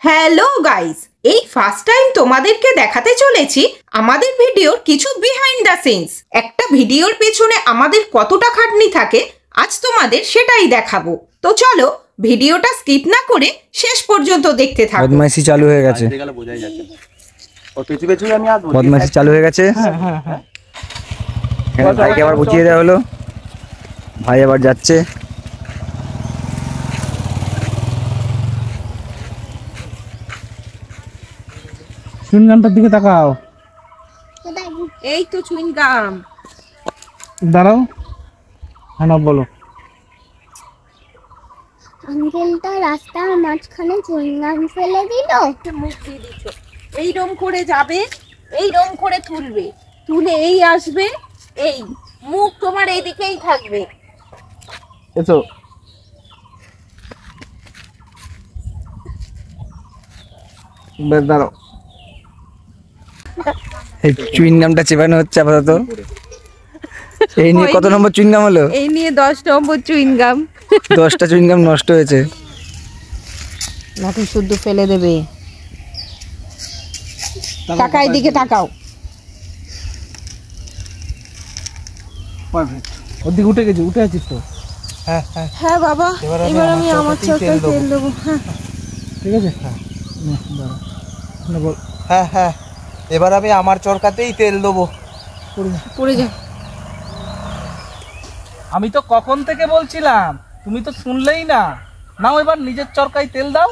Hello guys, এই first time তোমাদেরকে দেখাতে চলেছি আমাদের ভিডিওর কিছু বিহাইন্ড দ্য সিনস। একটা ভিডিওর পেছনে আমাদের কতটা খাটনি থাকে আজ তোমাদের সেটাই দেখাবো। তো চলো ভিডিওটা স্কিপ না করে শেষ পর্যন্ত দেখতে থাকো। বদমাইশি চালু হয়ে গেছে। বদমাইশি চালু হয়ে গেছে। ভাইকে আবার বুঝিয়ে দেওয়া হলো। ভাই আবার যাচ্ছে। চুইংগামটার দিকে তাকাও। এই তো চুইংগাম। দাঁড়াও। হ্যাঁ না বলো। আঙ্কেলটা রাস্তার মাঝখানে চুইংগাম ফেলে দিল। মুখ দিয়ে দিচ্ছ। এইরকম করে যাবে, এইরকম করে তুলবে, তুলে এই আসবে, এই মুখ তোমার এইদিকেই থাকবে। এসো। বেশ দাঁড়াও। এই চুইংগামটা চেপানো হচ্ছে আপাতত। এই নিয়ে কত নম্বর চুইংগাম হলো? এই নিয়ে 10 নম্বর চুইংগাম। 10টা চুইংগাম নষ্ট হয়েছে। নাকি শুদ্ধ ফেলে দেবে। টাকার দিকে তাকাও। পারফেক্ট। ওদিকে উঠে গেছি, উঠে আছিস তো? হ্যাঁ হ্যাঁ হ্যাঁ বাবা, এবার আমি আমার চরকায় তেল দেবো। হ্যাঁ ঠিক আছে। হ্যাঁ বল। হ্যাঁ হ্যাঁ, এবার আমি আমার চরকাতেই তেল দেবো। পড়ে যা। আমি তো কখন থেকে বলছিলাম, তুমি তো শুনলেই না। নাও এবার নিজের চরকায় তেল দাও।